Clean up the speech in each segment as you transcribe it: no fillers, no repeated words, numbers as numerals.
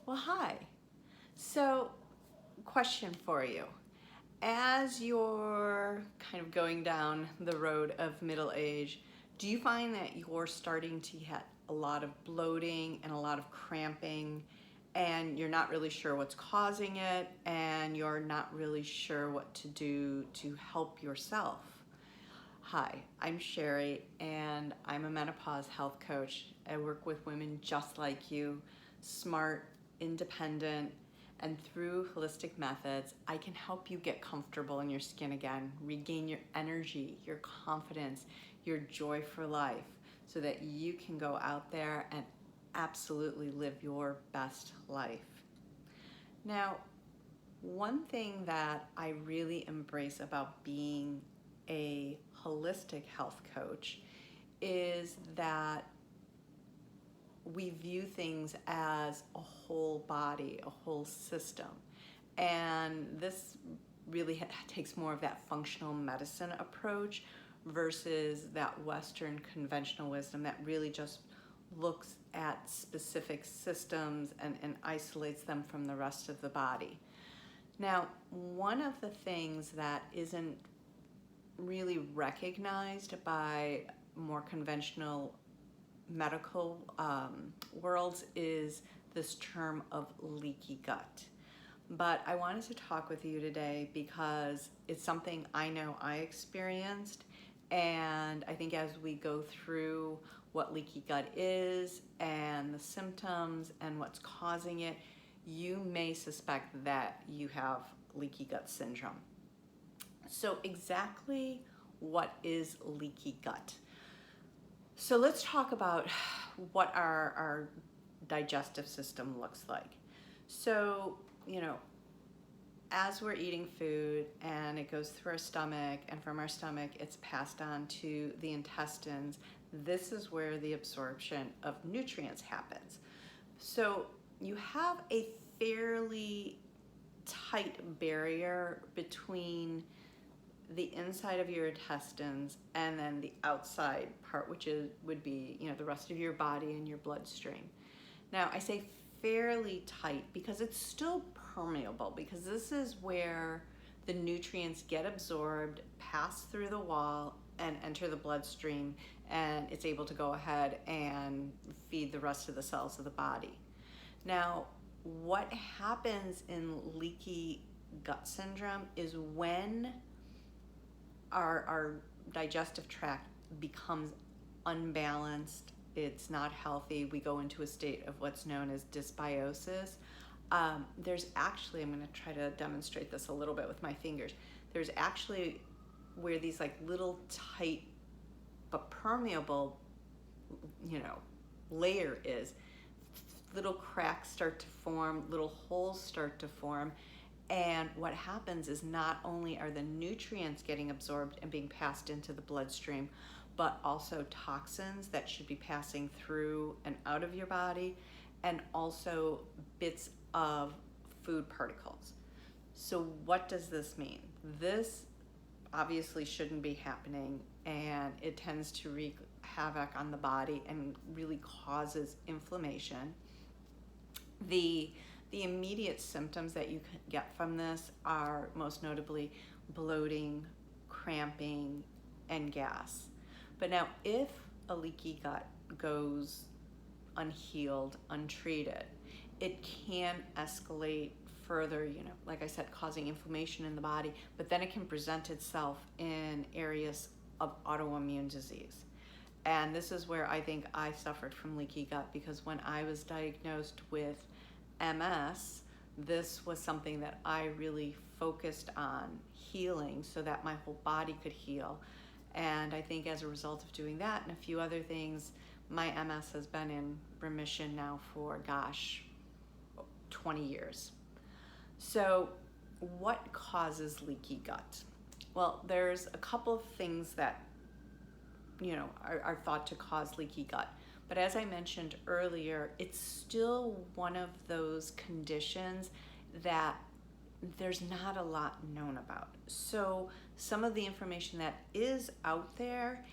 Well, hi. So, question for you. As you're kind of going down the road of middle age, do you find that you're starting to get a lot of bloating and a lot of cramping, and you're not really sure what's causing it, and you're not really sure what to do to help yourself? Hi, I'm Sherry, and I'm a menopause health coach. I work with women just like you, smart, independent, and through holistic methods, I can help you get comfortable in your skin again, regain your energy, your confidence, your joy for life, so that you can go out there and absolutely live your best life. Now, one thing that I really embrace about being a holistic health coach is that we view things as a whole body, a whole system. And this really takes more of that functional medicine approach versus that Western conventional wisdom that really just looks at specific systems and isolates them from the rest of the body. Now, one of the things that isn't really recognized by more conventional medical worlds is this term of leaky gut. But I wanted to talk with you today because it's something I know I experienced, and I think as we go through what leaky gut is and the symptoms and what's causing it, you may suspect that you have leaky gut syndrome. So exactly what is leaky gut? So let's talk about what our digestive system looks like. So, as we're eating food and it goes through our stomach, and from our stomach it's passed on to the intestines, this is where the absorption of nutrients happens. So you have a fairly tight barrier between the inside of your intestines and then the outside part, which would be the rest of your body and your bloodstream. Now I say fairly tight because it's still permeable, because this is where the nutrients get absorbed, pass through the wall, and enter the bloodstream, and it's able to go ahead and feed the rest of the cells of the body. Now, what happens in leaky gut syndrome is when our digestive tract becomes unbalanced, it's not healthy, we go into a state of what's known as dysbiosis. There's actually, I'm going to try to demonstrate this a little bit with my fingers. There's actually where these like little tight but permeable, layer is, little cracks start to form, little holes start to form. And what happens is not only are the nutrients getting absorbed and being passed into the bloodstream, but also toxins that should be passing through and out of your body, and also bits of food particles. So what does this mean? This obviously shouldn't be happening, and it tends to wreak havoc on the body and really causes inflammation. The immediate symptoms that you can get from this are most notably bloating, cramping, and gas. But now, if a leaky gut goes unhealed, untreated, it can escalate further, like I said, causing inflammation in the body, but then it can present itself in areas of autoimmune disease. And this is where I think I suffered from leaky gut, because when I was diagnosed with MS, this was something that I really focused on healing so that my whole body could heal. And I think as a result of doing that and a few other things, my MS has been in remission now for, 20 years. So what causes leaky gut? Well, there's a couple of things that are thought to cause leaky gut. But as I mentioned earlier, it's still one of those conditions that there's not a lot known about. So some of the information that is out there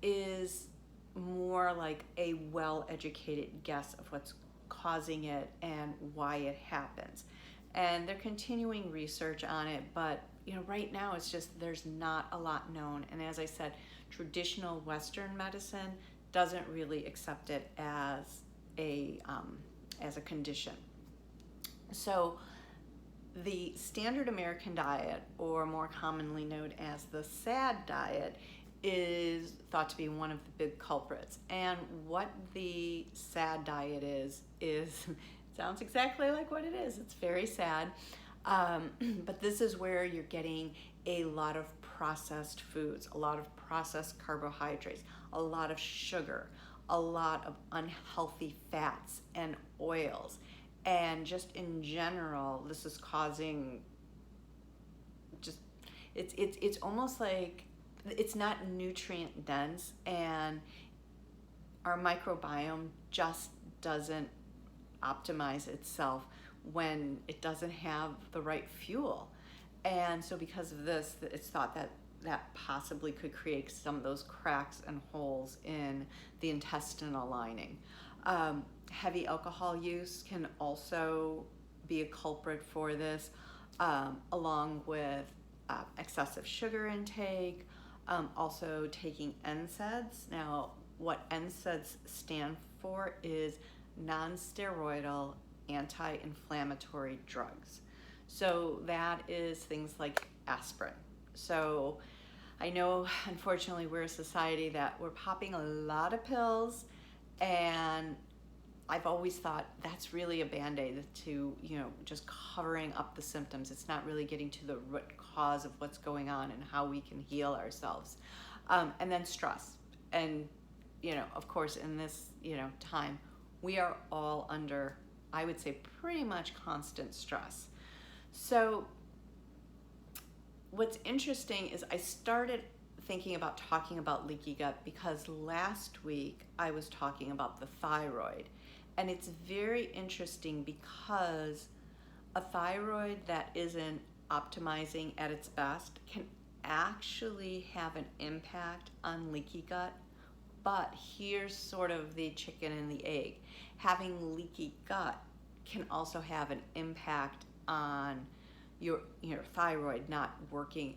is more like a well-educated guess of what's causing it and why it happens. And they're continuing research on it, but right now it's just there's not a lot known. And as I said, traditional Western medicine doesn't really accept it as a condition. So the standard American diet, or more commonly known as the SAD diet, is thought to be one of the big culprits. And what the SAD diet is sounds exactly like what it is. It's very sad. But this is where you're getting a lot of processed foods, a lot of processed carbohydrates, a lot of sugar, a lot of unhealthy fats and oils. And just in general, this is causing it's almost like it's not nutrient dense, and our microbiome just doesn't optimize itself when it doesn't have the right fuel. And so because of this, it's thought that possibly could create some of those cracks and holes in the intestinal lining. Heavy alcohol use can also be a culprit for this, along with excessive sugar intake, also taking NSAIDs. Now, what NSAIDs stand for is non-steroidal anti-inflammatory drugs. So that is things like aspirin. So I know, unfortunately, we're a society that we're popping a lot of pills, and I've always thought that's really a Band-Aid to, just covering up the symptoms. It's not really getting to the root cause of what's going on and how we can heal ourselves. And then stress. And, of course, in this, time, we are all under, I would say, pretty much constant stress. So what's interesting is I started thinking about talking about leaky gut because last week I was talking about the thyroid. And it's very interesting because a thyroid that isn't optimizing at its best can actually have an impact on leaky gut. But here's sort of the chicken and the egg. Having leaky gut can also have an impact on your thyroid not working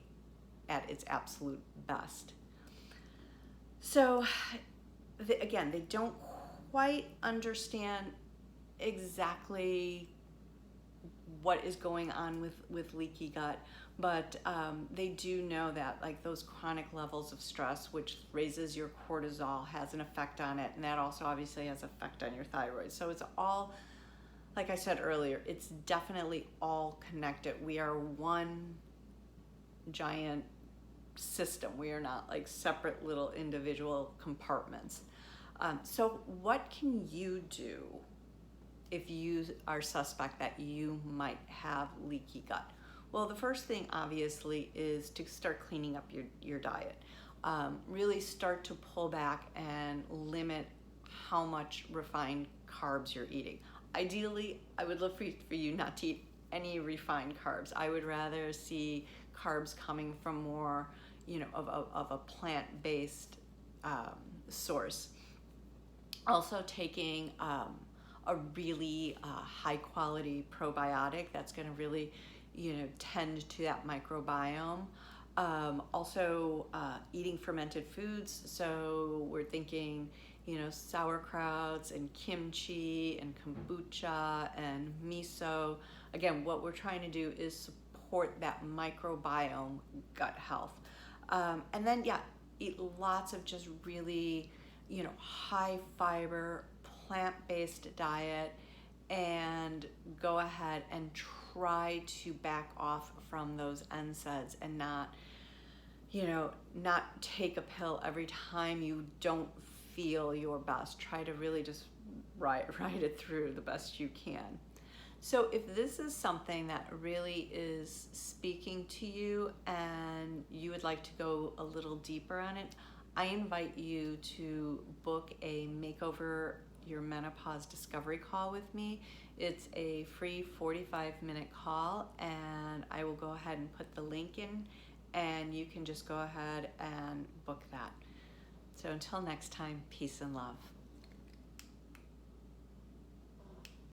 at its absolute best. So again, they don't quite understand exactly what is going on with leaky gut, but they do know that like those chronic levels of stress, which raises your cortisol, has an effect on it, and that also obviously has an effect on your thyroid. So it's all, like I said earlier, it's definitely all connected. We are one giant system. We are not like separate little individual compartments. So what can you do if you are suspect that you might have leaky gut? Well, the first thing obviously is to start cleaning up your diet. Really start to pull back and limit how much refined carbs you're eating. Ideally, I would love for you not to eat any refined carbs. I would rather see carbs coming from more, of a plant-based source. Also taking a really high-quality probiotic that's going to really, tend to that microbiome. Also eating fermented foods. So we're thinking, sauerkrauts and kimchi and kombucha and miso. Again, what we're trying to do is support that microbiome gut health. And then, eat lots of just really, high fiber, plant-based diet, and go ahead and try to back off from those NSAIDs and not take a pill every time you don't feel your best. Try to really just ride it through the best you can. So if this is something that really is speaking to you and you would like to go a little deeper on it, I invite you to book a Makeover Your Menopause Discovery call with me. It's a free 45-minute call, and I will go ahead and put the link in, and you can just go ahead and book that. So until next time, peace and love.